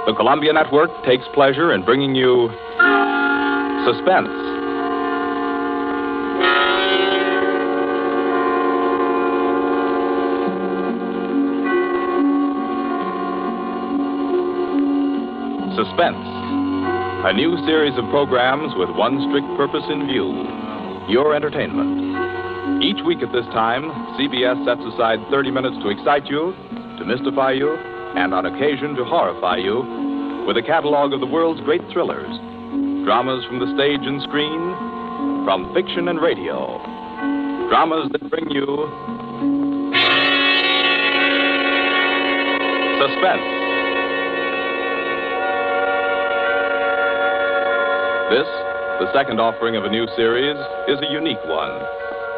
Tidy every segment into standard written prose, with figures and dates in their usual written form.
The Columbia Network takes pleasure in bringing you Suspense. Suspense, a new series of programs with one strict purpose in view, your entertainment. Each week at this time, CBS sets aside 30 minutes to excite you, to mystify you, and on occasion to horrify you with a catalog of the world's great thrillers, dramas from the stage and screen, from fiction and radio, dramas that bring you suspense. This, the second offering of a new series, is a unique one.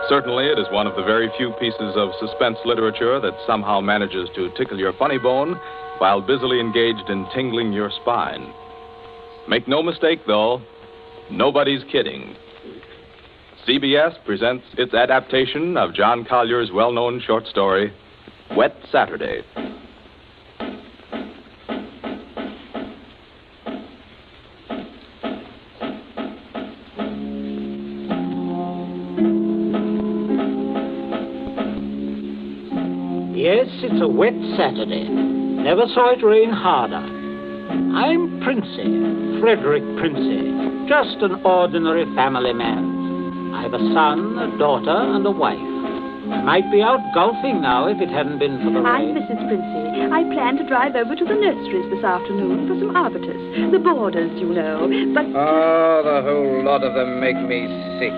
Certainly, it is one of the very few pieces of suspense literature that somehow manages to tickle your funny bone while busily engaged in tingling your spine. Make no mistake, though, nobody's kidding. CBS presents its adaptation of John Collier's well-known short story, Wet Saturday. Yes, it's a wet Saturday. Never saw it rain harder. I'm Princey, Frederick Princey, just an ordinary family man. I've a son, a daughter, and a wife. I might be out golfing now if it hadn't been for the rain. I'm Mrs. Princey. I plan to drive over to the nurseries this afternoon for some arbutus. The borders, you know, but... Oh, the whole lot of them make me sick.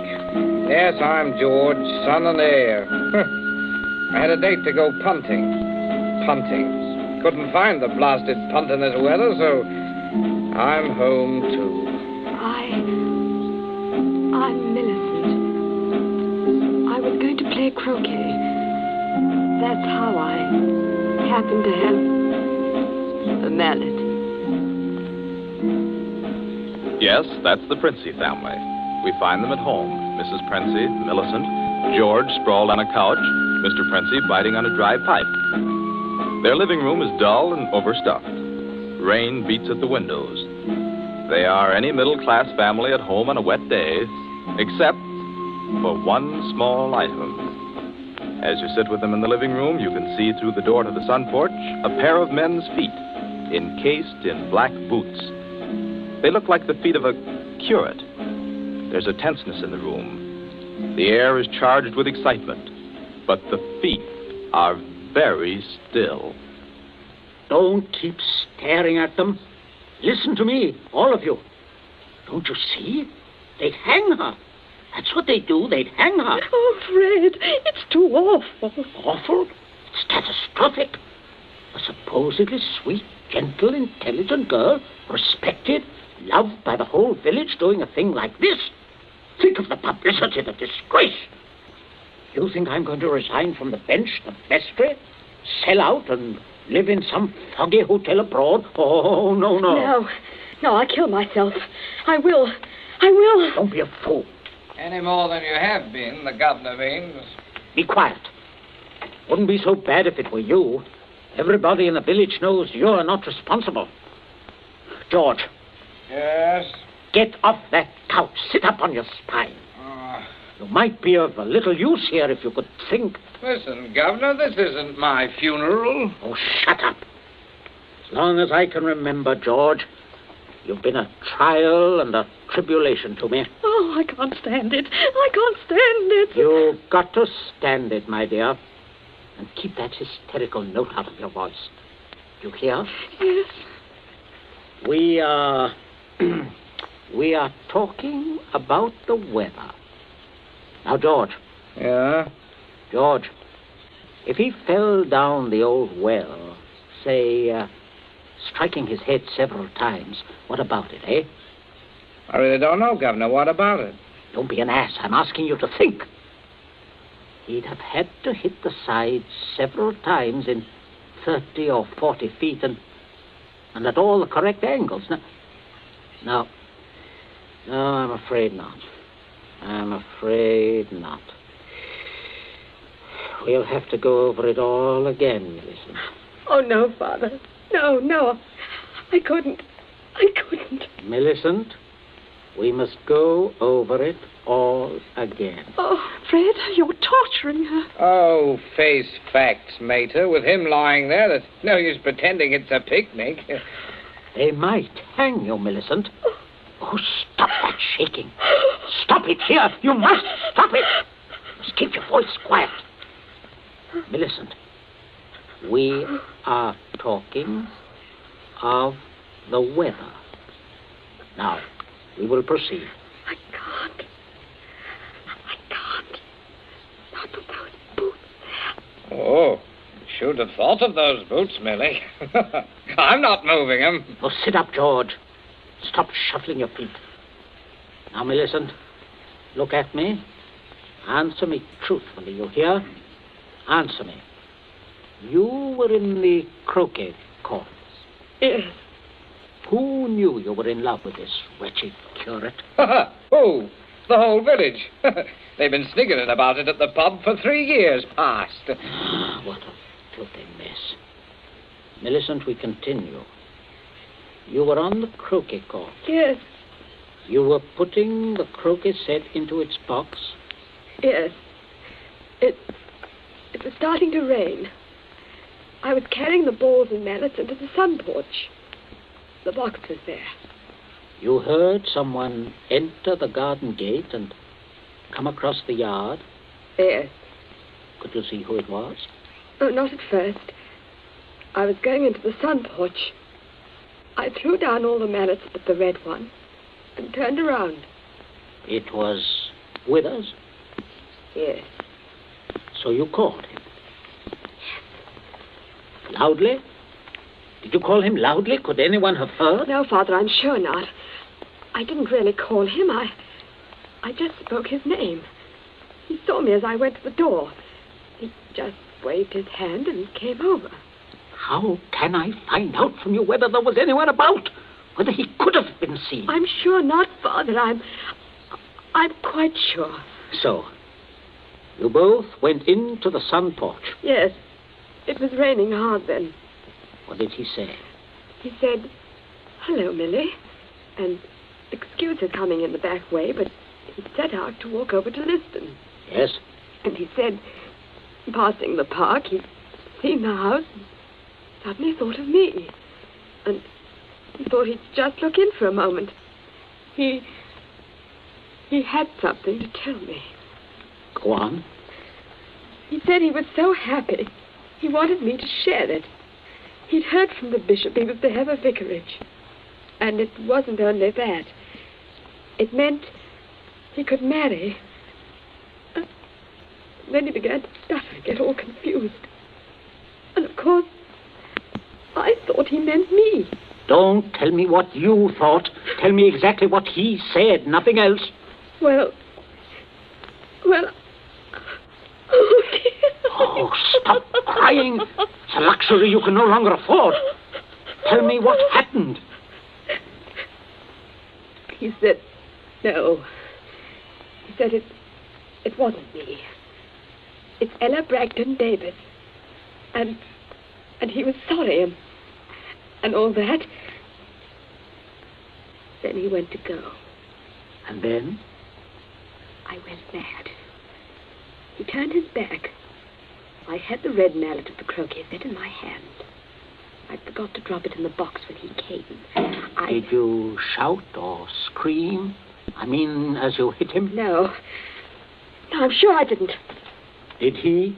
Yes, I'm George, son and heir. I had a date to go punting. Couldn't find the blasted punt in this weather, so I'm home, too. I'm Millicent. I was going to play croquet. That's how I happened to have a mallet. Yes, that's the Princey family. We find them at home. Mrs. Princey, Millicent, George sprawled on a couch, Mr. Princey biting on a dry pipe. Their living room is dull and overstuffed. Rain beats at the windows. They are any middle-class family at home on a wet day, except for one small item. As you sit with them in the living room, you can see through the door to the sun porch a pair of men's feet, encased in black boots. They look like the feet of a curate. There's a tenseness in the room. The air is charged with excitement, but the feet are very still. Don't keep staring at them. Listen to me, all of you. Don't you see? They'd hang her. That's what they do. They'd hang her. Oh, Fred, it's too awful. Awful? It's catastrophic. A supposedly sweet, gentle, intelligent girl, respected, loved by the whole village, doing a thing like this. Think of the publicity, the disgrace. You think I'm going to resign from the bench, the vestry, sell out and live in some foggy hotel abroad? Oh, no. No, I'll kill myself. I will. Don't be a fool. Any more than you have been, the governor means. Be quiet. Wouldn't be so bad if it were you. Everybody in the village knows you're not responsible. George. Yes? Get off that couch. Sit up on your spine. You might be of a little use here if you could think. Listen, Governor, this isn't my funeral. Oh, shut up. As long as I can remember, George, you've been a trial and a tribulation to me. Oh, I can't stand it. You've got to stand it, my dear. And keep that hysterical note out of your voice. You hear? Yes. We are talking about the weather. Now, George. Yeah? George, if he fell down the old well, say, striking his head several times, what about it, eh? I really don't know, Governor. What about it? Don't be an ass. I'm asking you to think. He'd have had to hit the side several times in 30 or 40 feet and at all the correct angles. No, I'm afraid not. We'll have to go over it all again, Millicent. Oh, no, Father. No. I couldn't. Millicent, we must go over it all again. Oh, Fred, you're torturing her. Oh, face facts, mater. With him lying there, there's no use pretending it's a picnic. They might hang you, Millicent. Oh, stop that shaking. Stop it here. You must stop it. Just keep your voice quiet. Millicent, we are talking of the weather. Now, we will proceed. I can't. Not with those boots there. Oh, should have thought of those boots, Millie. I'm not moving them. Oh, sit up, George. Stop shuffling your feet. Now, Millicent, look at me. Answer me truthfully, you hear? Answer me. You were in the croquet courts. Yes. Who knew you were in love with this wretched curate? Oh, the whole village. They've been sniggering about it at the pub for 3 years past. What a filthy mess. Millicent, we continue. You were on the croquet court. Yes. You were putting the croquet set into its box. Yes. It was starting to rain. I was carrying the balls and mallets into the sun porch. The box was there. You heard someone enter the garden gate and come across the yard? Yes. Could you see who it was? Oh, not at first. I was going into the sun porch. I threw down all the mallets but the red one and turned around. It was Withers? Yes. So you called him? Loudly? Did you call him loudly? Could anyone have heard? No, Father, I'm sure not. I didn't really call him. I just spoke his name. He saw me as I went to the door. He just waved his hand and came over. How can I find out from you whether there was anyone about? Whether he could have been seen? I'm sure not, Father. I'm quite sure. So, you both went into the sun porch? Yes. It was raining hard then. What did he say? He said, "Hello, Millie," and excuse his coming in the back way, but he set out to walk over to Liston. Yes? And he said, passing the park, he'd seen the house and suddenly thought of me. And he thought he'd just look in for a moment. He had something to tell me. Go on. He said he was so happy, he wanted me to share it. He'd heard from the bishop he was to have a vicarage. And it wasn't only that. It meant he could marry. Then he began to stutter and get all confused. And of course, I thought he meant me. Don't tell me what you thought. Tell me exactly what he said, nothing else. Well, oh, dear. Oh, stop crying. It's a luxury you can no longer afford. Tell me what happened. He said, no. He said it wasn't me. It's Ella Bragdon Davis. And he was sorry and all that. Then he went to go. And then? I went mad. He turned his back. I had the red mallet of the croquet set in my hand. I forgot to drop it in the box when he came. Did you shout or scream? I mean, as you hit him? No, I'm sure I didn't. Did he?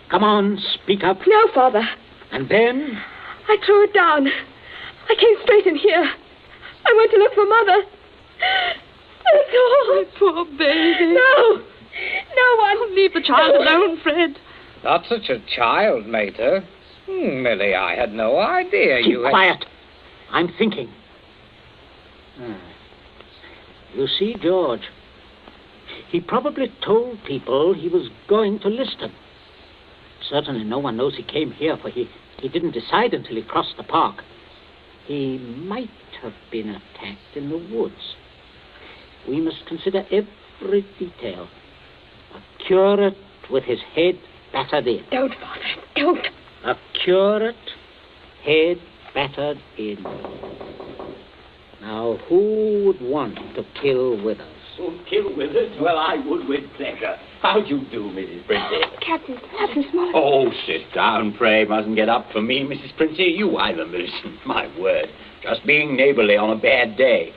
Come on, speak up. No, Father. And then? I threw it down. I came straight in here. I went to look for Mother. That's all. My poor baby. No one. Leave the child alone, Fred. Not such a child, mater. Millie, I had no idea Keep you had... quiet. I'm thinking. You see, George, he probably told people he was going to Liston. Certainly no one knows he came here, for he didn't decide until he crossed the park. He might have been attacked in the woods. We must consider every detail. A curate with his head battered in. Don't, Father, don't. A curate, head battered in. Now, who would want to kill Withers? Oh, kill Withers? Well, I would with pleasure. How do you do, Mrs. Princey? Captain Smollett. Oh, sit down, pray. Mustn't get up for me, Mrs. Princey. You either, Millicent. My word. Just being neighbourly on a bad day.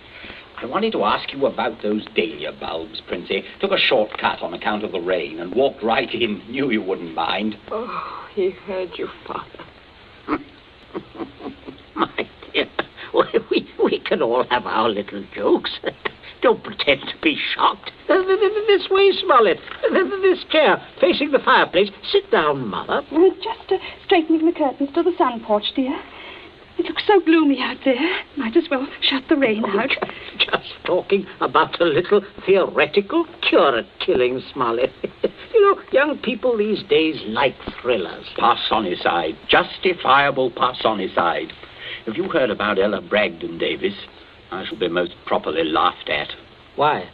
I wanted to ask you about those dahlia bulbs, Princey. Took a shortcut on account of the rain and walked right in. Knew you wouldn't mind. Oh, he heard you, Father. My dear, we can all have our little jokes. Don't pretend to be shocked. This way, Smollett. This chair, facing the fireplace. Sit down, Mother. Just straightening the curtains to the sun porch, dear. It looks so gloomy out there. Might as well shut the rain out. Just talking about a little theoretical curate killing, Smollett. You know, young people these days like thrillers. Parsonicide. Justifiable parsonicide. Have you heard about Ella Bragdon Davis? I shall be most properly laughed at. Why?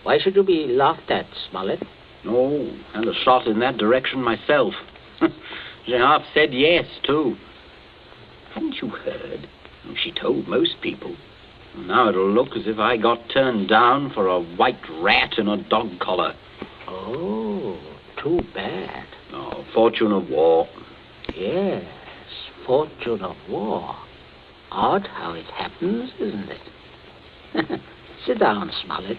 Why should you be laughed at, Smollett? No, and a shot in that direction myself. She half said yes, too. Haven't you heard? She told most people. Now it'll look as if I got turned down for a white rat in a dog collar. Oh, too bad. Oh, fortune of war. Yes, fortune of war. Odd how it happens, isn't it? Sit down, Smollett.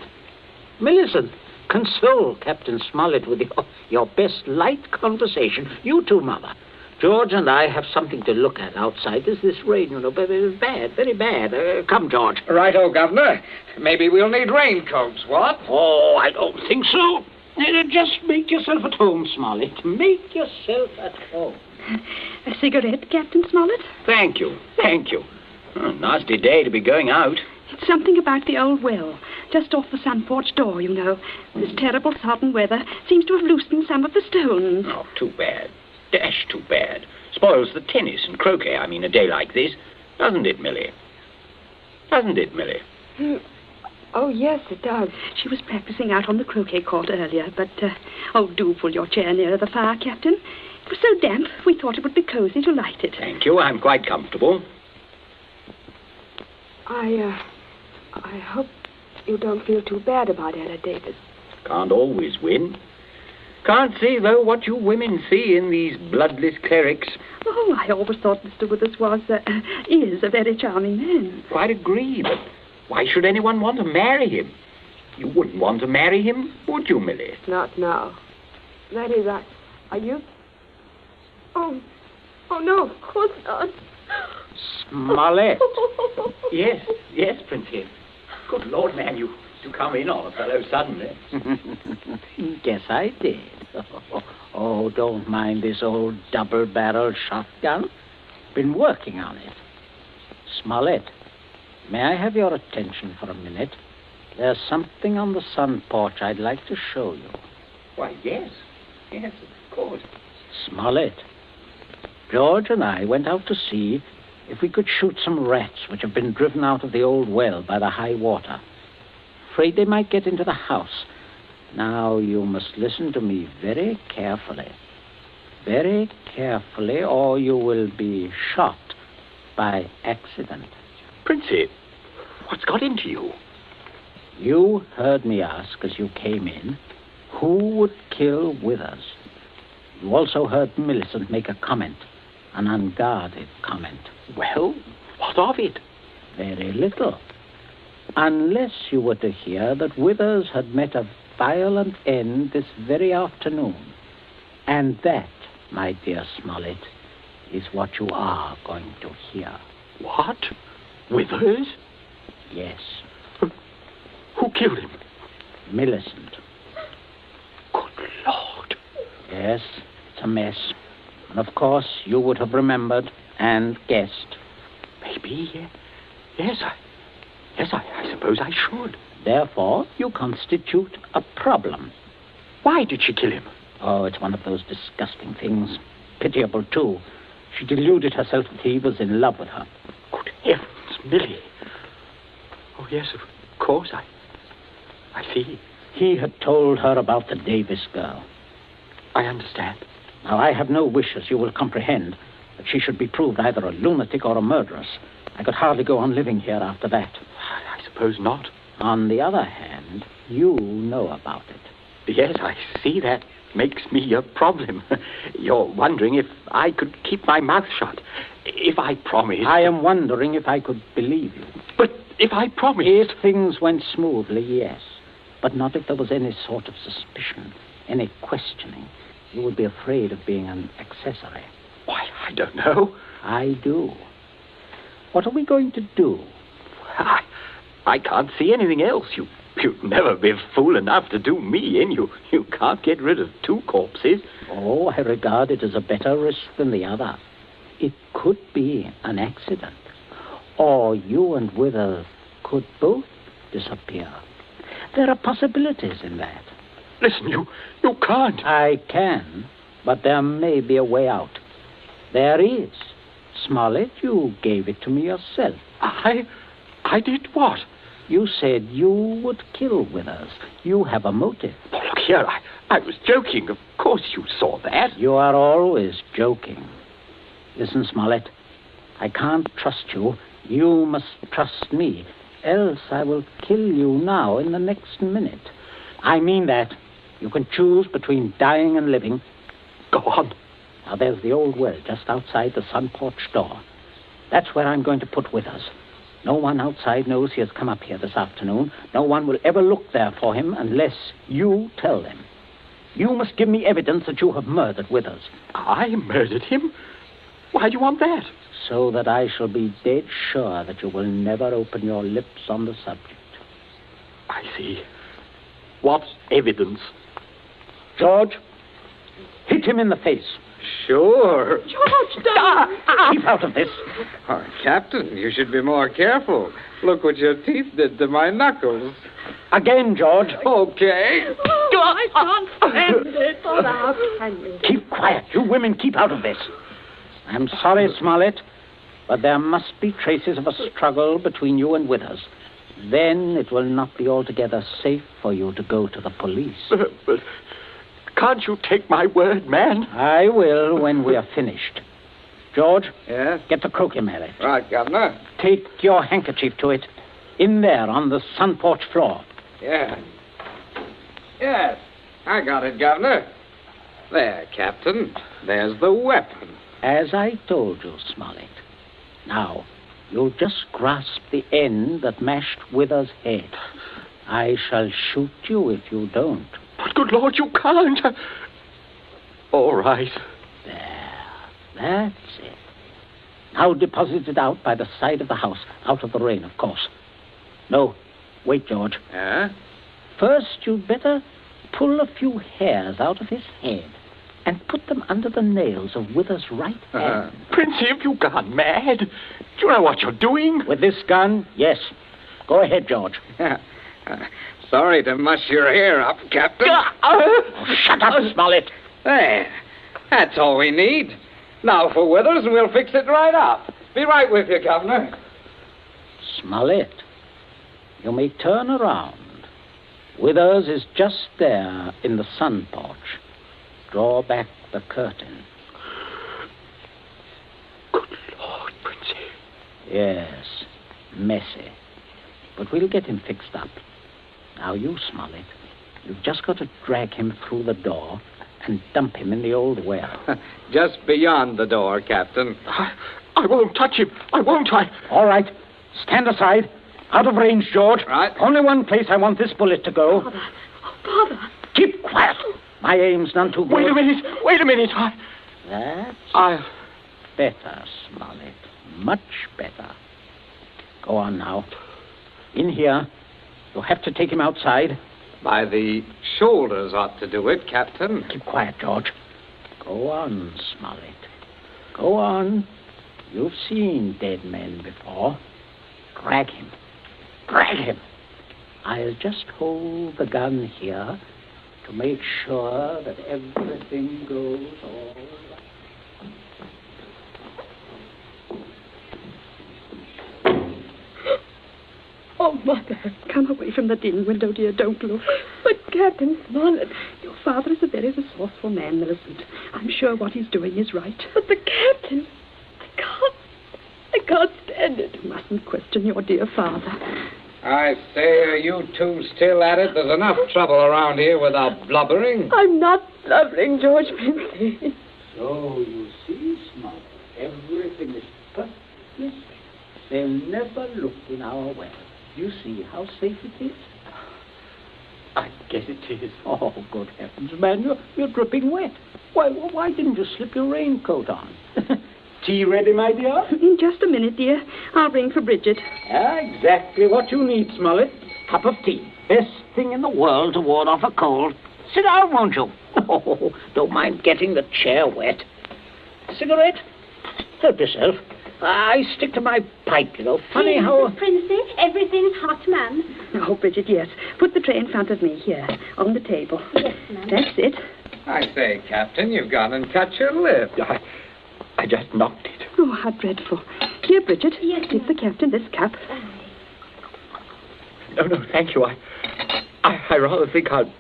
Millicent, console Captain Smollett with your best light conversation. You too, Mother. George and I have something to look at outside. There's this rain, you know, very bad, very bad. Come, George. Righto, Governor. Maybe we'll need raincoats, what? Oh, I don't think so. Just make yourself at home, Smollett. Make yourself at home. A cigarette, Captain Smollett? Thank you, thank you. Oh, nasty day to be going out. It's something about the old well, just off the sun porch door, you know. This terrible sodden weather seems to have loosened some of the stones. Oh, too bad. Dash too bad. Spoils the tennis and croquet, a day like this. Doesn't it, Millie? Doesn't it, Millie? Oh, yes, it does. She was practicing out on the croquet court earlier, but, do pull your chair nearer the fire, Captain. It was so damp, we thought it would be cozy to light it. Thank you, I'm quite comfortable. I hope you don't feel too bad about Ella Davis. Can't always win. Can't see, though, what you women see in these bloodless clerics. Oh, I always thought Mr. Withers is a very charming man. Quite agree, but why should anyone want to marry him? You wouldn't want to marry him, would you, Millie? Not now. That is, are you? Oh, no, of course not. Smollett. Yes, Princess. Good Lord, man, you come in on a fellow suddenly. Guess I did. Oh, don't mind this old double-barreled shotgun. Been working on it. Smollett, may I have your attention for a minute? There's something on the sun porch I'd like to show you. Why, yes, of course. Smollett, George and I went out to see if we could shoot some rats which have been driven out of the old well by the high water. Afraid they might get into the house. Now, you must listen to me very carefully. Very carefully, or you will be shot by accident. Princey, what's got into you? You heard me ask as you came in, who would kill Withers? You also heard Millicent make a comment, an unguarded comment. Well, what of it? Very little. Unless you were to hear that Withers had met a violent end this very afternoon. And that, my dear Smollett, is what you are going to hear. What? Withers? Yes. Who killed him? Millicent. Good Lord. Yes, it's a mess. And of course, you would have remembered and guessed. Maybe, yes, I suppose I should. Therefore, you constitute a problem. Why did she kill him? Oh, it's one of those disgusting things. Pitiable, too. She deluded herself that he was in love with her. Good heavens, Millie. Oh, yes, of course, I see. He had told her about the Davis girl. I understand. Now, I have no wish, as you will comprehend, that she should be proved either a lunatic or a murderess. I could hardly go on living here after that. I suppose not. On the other hand, you know about it. Yes, I see that makes me a problem. You're wondering if I could keep my mouth shut. If I promised... I am wondering if I could believe you. But if I promised... If things went smoothly, yes. But not if there was any sort of suspicion, any questioning. You would be afraid of being an accessory. Why, I don't know. I do. What are we going to do? I can't see anything else. You'd never be fool enough to do me in. You can't get rid of two corpses. Oh, I regard it as a better risk than the other. It could be an accident. Or you and Withers could both disappear. There are possibilities in that. Listen, you can't. I can, but there may be a way out. There is. Smollett, you gave it to me yourself. I did what? You said you would kill Withers. You have a motive. Oh, look here, I was joking. Of course you saw that. You are always joking. Listen, Smollett, I can't trust you. You must trust me. Else I will kill you now in the next minute. I mean that. You can choose between dying and living. Go on. Now, there's the old well just outside the sun porch door. That's where I'm going to put Withers. No one outside knows he has come up here this afternoon. No one will ever look there for him unless you tell them. You must give me evidence that you have murdered Withers. I murdered him? Why do you want that? So that I shall be dead sure that you will never open your lips on the subject. I see. What evidence? George, hit him in the face. Sure. George, don't! Keep out of this. Oh, Captain, you should be more careful. Look what your teeth did to my knuckles. Again, George. Okay. Oh, I can't stand it. Oh, how can you? Keep quiet. You women keep out of this. I'm sorry, Smollett, but there must be traces of a struggle between you and Withers. Then it will not be altogether safe for you to go to the police. But can't you take my word, man? I will when we are finished. George? Yes? Get the croquet mallet. Right, Governor. Take your handkerchief to it. In there on the sun porch floor. Yeah. Yes, I got it, Governor. There, Captain. There's the weapon. As I told you, Smollett. Now, you'll just grasp the end that mashed Withers' head. I shall shoot you if you don't. But good Lord, you can't. All right. There. That's it. Now deposit it out by the side of the house, out of the rain, of course. No, wait, George. Yeah? First, you'd better pull a few hairs out of his head and put them under the nails of Withers' right hand. Princey, have you gone mad? Do you know what you're doing? With this gun, yes. Go ahead, George. Sorry to muss your hair up, Captain. Shut up, Smollett. There. That's all we need. Now for Withers, and we'll fix it right up. Be right with you, Governor. Smollett, you may turn around. Withers is just there in the sun porch. Draw back the curtain. Good Lord, Princey. Yes, messy. But we'll get him fixed up. Now, you, Smollett, you've just got to drag him through the door and dump him in the old well. Just beyond the door, Captain. I won't touch him. I won't. All right. Stand aside. Out of range, George. Right. Only one place I want this bullet to go. Father. Oh, Father. Keep quiet. My aim's none too good. Wait a minute. That's better, Smollett. Much better. Go on now. In here. You'll have to take him outside. By the shoulders ought to do it, Captain. Keep quiet, George. Go on, Smollett. Go on. You've seen dead men before. Drag him. Drag him. I'll just hold the gun here to make sure that everything goes all right. Oh, Mother, come away from the dim window, dear. Don't look. But Captain Smollett. Your father is a very resourceful man, Millicent. I'm sure what he's doing is right. But the Captain. can't stand it. You mustn't question your dear father. I say, are you two still at it? There's enough trouble around here without blubbering. I'm not blubbering, George Princey. So, you see, Smart, everything is perfectly safe. They'll never look in our well. You see how safe it is? I guess it is. Oh, good heavens, man, you're dripping wet. Why didn't you slip your raincoat on? Tea ready, my dear? In just a minute, dear. I'll ring for Bridget. Exactly what you need, Smollett. Cup of tea. Best thing in the world to ward off a cold. Sit down, won't you? Oh, don't mind getting the chair wet. Cigarette? Help yourself. I stick to my pipe, you know. Funny how... Princey, everything's hot, ma'am. Oh, Bridget, yes. Put the tray in front of me here, on the table. Yes, ma'am. That's it. I say, Captain, you've gone and cut your lip. I just knocked it. Oh, how dreadful. Here, Bridget, Yes, give ma'am. the captain this cup. No, thank you. I rather think I'll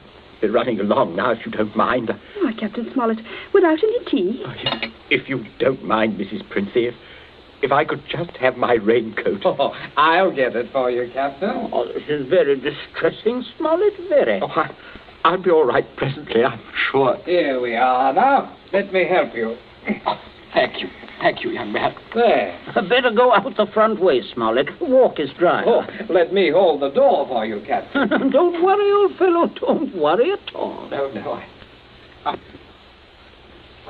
be running along now, if you don't mind. Why, Captain Smollett, without any tea? If you don't mind, Mrs. Princey, if I could just have my raincoat. Oh, I'll get it for you, Captain. Oh, this is very distressing, Smollett, very. Oh, I'll be all right presently, I'm sure. Here we are now. Let me help you. Oh, thank you, young man. There. Better go out the front way, Smollett. Walk is dry. Oh, let me hold the door for you, Captain. Don't worry, old fellow. Don't worry at all. No,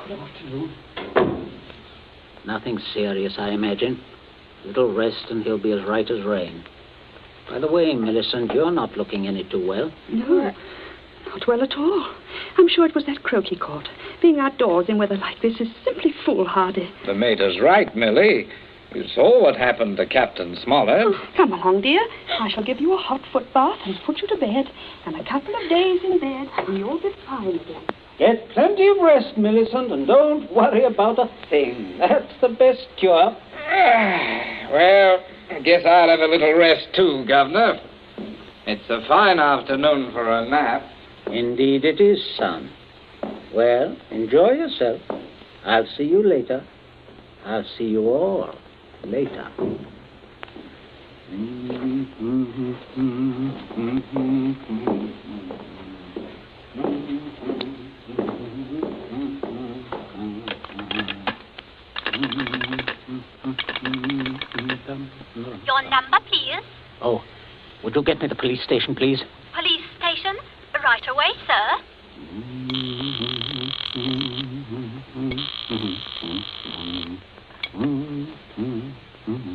Good afternoon. Nothing serious, I imagine. A little rest and he'll be as right as rain. By the way, Millicent, you're not looking any too well. No, not well at all. I'm sure it was that croak he caught. Being outdoors in weather like this is simply foolhardy. The mater's right, Millie. You saw what happened to Captain Smollett. Oh, come along, dear. I shall give you a hot foot bath and put you to bed. And a couple of days in bed, and you'll be fine again. Get plenty of rest, Millicent, and don't worry about a thing. That's the best cure. Well, I guess I'll have a little rest too, Governor. It's a fine afternoon for a nap. Indeed it is, son. Well, enjoy yourself. I'll see you later. I'll see you all later. Your number, please. Oh, would you get me the police station, please? Police station. Right away, sir.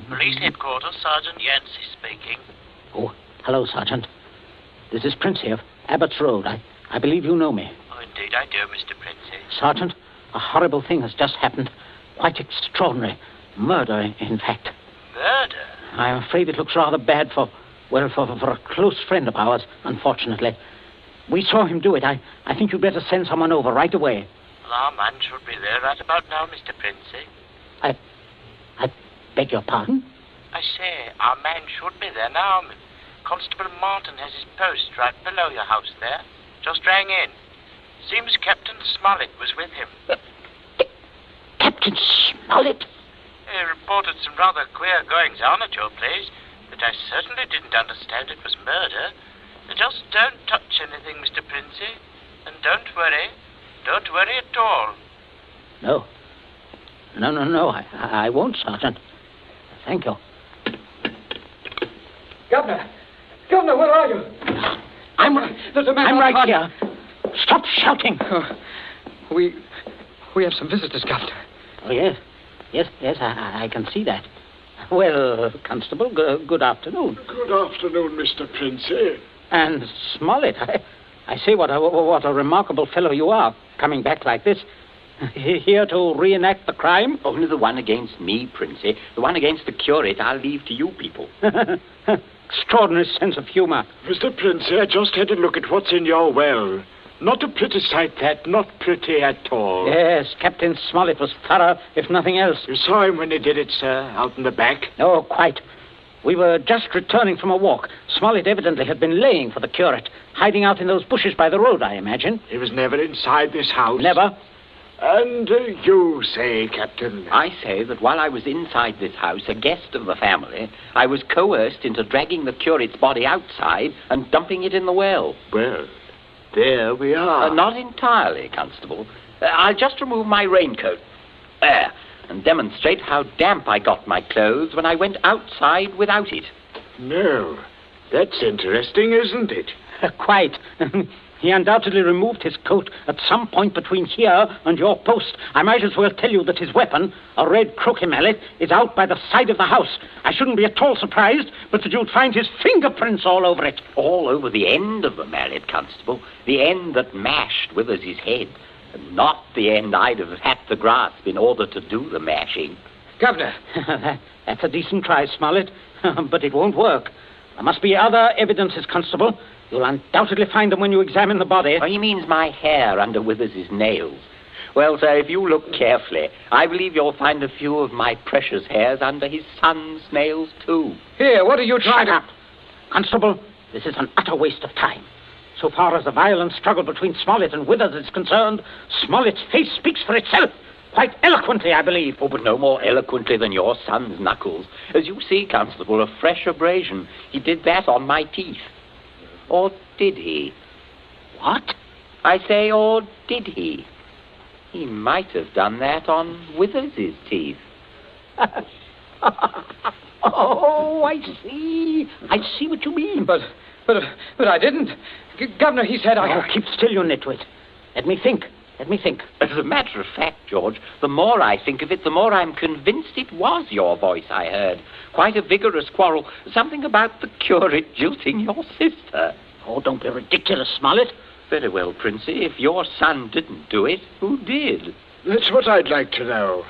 Police headquarters, Sergeant Yancey speaking. Oh, hello, Sergeant. This is Princey of Abbott's Road. I believe you know me. Oh, indeed I do, Mr. Princey. Sergeant, a horrible thing has just happened. Quite extraordinary. Murder, in fact. Murder? I'm afraid it looks rather bad for a close friend of ours, unfortunately. We saw him do it. I think you'd better send someone over right away. Well, our man should be there right about now, Mr. Princey. I beg your pardon? I say, our man should be there now. Constable Martin has his post right below your house there. Just rang in. Seems Captain Smollett was with him. Captain Smollett? He reported some rather queer goings-on at your place, but I certainly didn't understand it was murder. Just don't touch anything, Mr. Princey. And don't worry. Don't worry at all. No. No. I won't, Sergeant. Thank you. Governor, where are you? There's a man I'm right outside. here. Stop shouting. We have some visitors, Governor. Oh, yes. Yes, I can see that. Well, Constable, good afternoon. Good afternoon, Mr. Princey. And Smollett, I say what a remarkable fellow you are, coming back like this. Here to reenact the crime? Only the one against me, Princey. The one against the curate I'll leave to you people. Extraordinary sense of humor. Mr. Princey, I just had a look at what's in your well. Not a pretty sight, that. Not pretty at all. Yes, Captain Smollett was thorough, if nothing else. You saw him when he did it, sir, out in the back? Oh, quite. We were just returning from a walk. Smollett evidently had been laying for the curate, hiding out in those bushes by the road, I imagine. He was never inside this house? Never. And you say, Captain? I say that while I was inside this house, a guest of the family, I was coerced into dragging the curate's body outside and dumping it in the well. Well, there we are. Not entirely, Constable. I'll just remove my raincoat. There. And demonstrate how damp I got my clothes when I went outside without it. No. That's interesting, isn't it? Quite. He undoubtedly removed his coat at some point between here and your post. I might as well tell you that his weapon, a red croquet mallet, is out by the side of the house. I shouldn't be at all surprised, but that you'd find his fingerprints all over it. All over the end of the mallet, Constable. The end that mashed Withers' head. And not the end I'd have had to grasp in order to do the mashing. Governor. That's a decent try, Smollett, but it won't work. There must be other evidences, Constable. You'll undoubtedly find them when you examine the body. Oh, he means my hair under Withers' nails. Well, sir, if you look carefully, I believe you'll find a few of my precious hairs under his son's nails, too. Here, what are you trying to... Shut up. Constable, this is an utter waste of time. So far as the violent struggle between Smollett and Withers is concerned, Smollett's face speaks for itself. Quite eloquently, I believe. Oh, but no more eloquently than your son's knuckles. As you see, Constable, a fresh abrasion. He did that on my teeth. Or did he? What? I say, or did he? He might have done that on Withers' teeth. Oh, I see. I see what you mean. But I didn't. Governor, he said I... Oh, keep still, you nitwit. Let me think. As a matter of fact, George, the more I think of it, the more I'm convinced it was your voice I heard. Quite a vigorous quarrel. Something about the curate jilting your sister. Oh, don't be ridiculous, Smollett. Very well, Princey. If your son didn't do it, who did? That's what I'd like to know.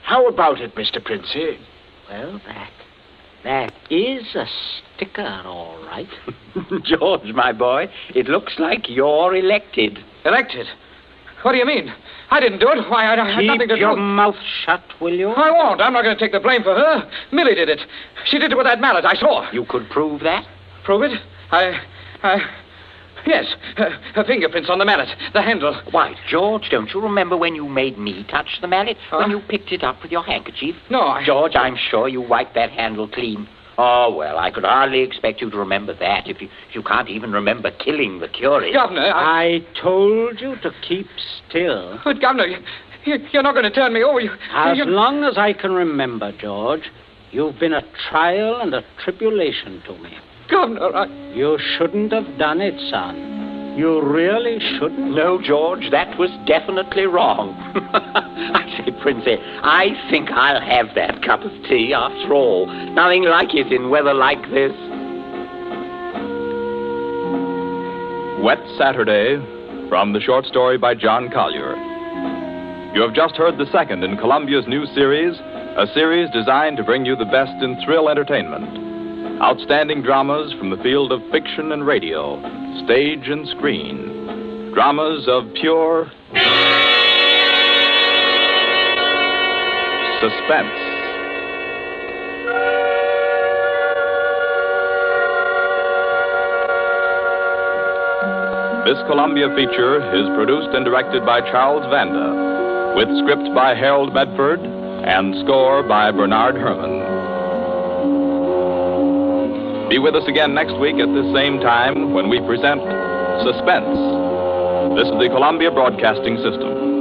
How about it, Mr. Princey? Well, that is a sticker, all right. George, my boy, it looks like you're elected. Elected? What do you mean? I didn't do it. Why, I had nothing to do. Keep your mouth shut, will you? I won't. I'm not going to take the blame for her. Millie did it. She did it with that mallet. I saw her. You could prove that? Prove it? Yes. Her fingerprints on the mallet. The handle. Why, George, don't you remember when you made me touch the mallet? When you picked it up with your handkerchief? No, George, I'm sure you wiped that handle clean. Oh, well, I could hardly expect you to remember that if you can't even remember killing the curate. Governor, I told you to keep still. But, Governor, you're not going to turn me over. As long as I can remember, George, you've been a trial and a tribulation to me. Governor, You shouldn't have done it, son. You really shouldn't. No, George, that was definitely wrong. I say, Princey, I think I'll have that cup of tea after all. Nothing like it in weather like this. Wet Saturday, from the short story by John Collier. You have just heard the second in Columbia's new series, a series designed to bring you the best in thrill entertainment. Outstanding dramas from the field of fiction and radio, stage and screen. Dramas of pure suspense. This Columbia feature is produced and directed by Charles Vanda, with script by Harold Medford and score by Bernard Herrmann. Be with us again next week at this same time when we present Suspense. This is the Columbia Broadcasting System.